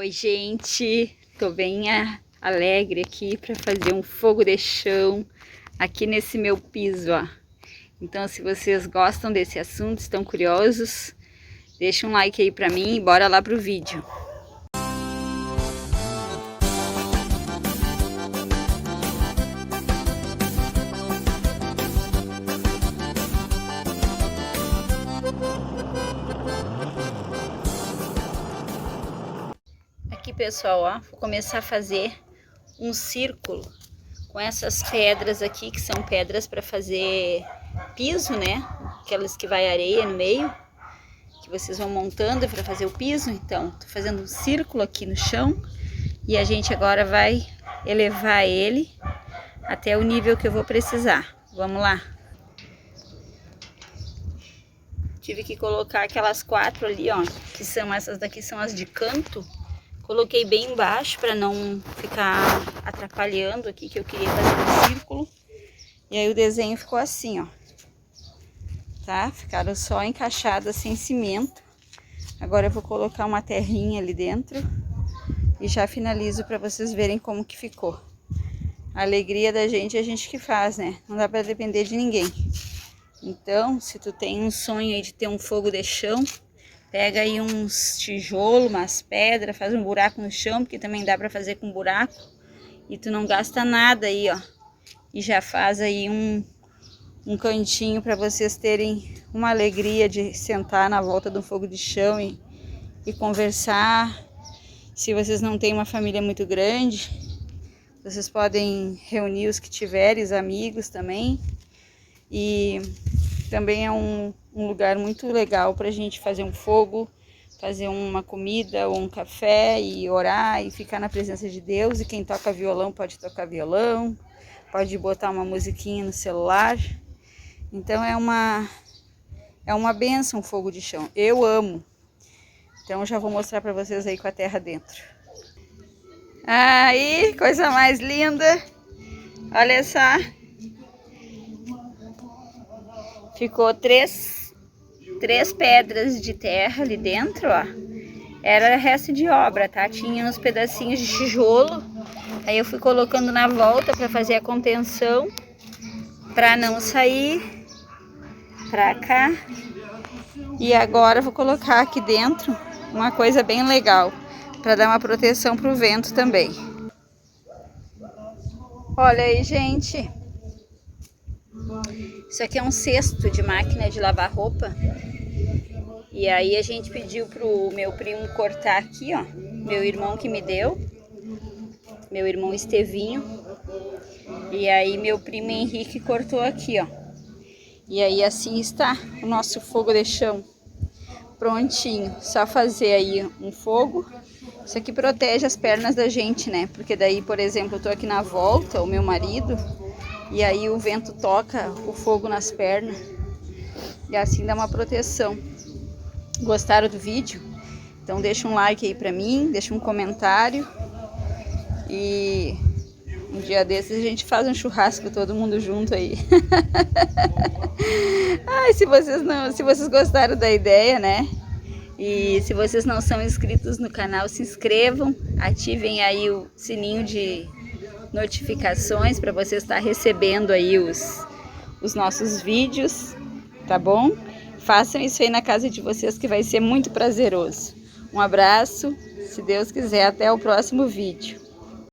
Oi, gente, tô bem alegre aqui para fazer um fogo de chão aqui nesse meu piso, ó. Então, se vocês gostam desse assunto, estão curiosos, deixa um like aí para mim e bora lá pro vídeo. Aqui, pessoal, ó, vou começar a fazer um círculo com essas pedras aqui, que são pedras para fazer piso, né? Aquelas que vai areia no meio, que vocês vão montando para fazer o piso. Então, tô fazendo um círculo aqui no chão e a gente agora vai elevar ele até o nível que eu vou precisar. Vamos lá. Tive que colocar aquelas 4 ali, ó, que são essas daqui, são as de canto. Coloquei bem embaixo para não ficar atrapalhando aqui, que eu queria fazer um círculo. E aí o desenho ficou assim, ó. Tá? Ficaram só encaixadas sem cimento. Agora eu vou colocar uma terrinha ali dentro e já finalizo para vocês verem como que ficou. A alegria da gente é a gente que faz, né? Não dá para depender de ninguém. Então, se tu tem um sonho aí de ter um fogo de chão, pega aí uns tijolos, umas pedras, faz um buraco no chão, porque também dá para fazer com buraco. E tu não gasta nada aí, ó. E já faz aí um cantinho para vocês terem uma alegria de sentar na volta do fogo de chão e conversar. Se vocês não têm uma família muito grande, vocês podem reunir os que tiverem, os amigos também. E também é um lugar muito legal para a gente fazer um fogo, fazer uma comida ou um café e orar e ficar na presença de Deus. E quem toca violão pode tocar violão, pode botar uma musiquinha no celular. Então é uma bênção o fogo de chão. Eu amo. Então eu já vou mostrar para vocês aí com a terra dentro. Aí, coisa mais linda. Olha só. Ficou três pedras de terra ali dentro, ó. Era resto de obra, tá? Tinha uns pedacinhos de tijolo. Aí eu fui colocando na volta para fazer a contenção, para não sair pra cá. E agora eu vou colocar aqui dentro uma coisa bem legal, para dar uma proteção pro vento também. Olha aí, gente. Isso aqui é um cesto de máquina de lavar roupa. E aí a gente pediu pro meu primo cortar aqui, ó. Meu irmão que me deu. Meu irmão Estevinho. E aí meu primo Henrique cortou aqui, ó. E aí assim está o nosso fogo de chão. Prontinho. Só fazer aí um fogo. Isso aqui protege as pernas da gente, né? Porque daí, por exemplo, eu tô aqui na volta, o meu marido... E aí o vento toca o fogo nas pernas. E assim dá uma proteção. Gostaram do vídeo? Então deixa um like aí pra mim, deixa um comentário. E um dia desses a gente faz um churrasco todo mundo junto aí. Ai, se vocês gostaram da ideia, né? E se vocês não são inscritos no canal, se inscrevam, ativem aí o sininho de notificações para você estar recebendo aí os nossos vídeos, tá bom? Façam isso aí na casa de vocês que vai ser muito prazeroso. Um abraço, se Deus quiser, até o próximo vídeo.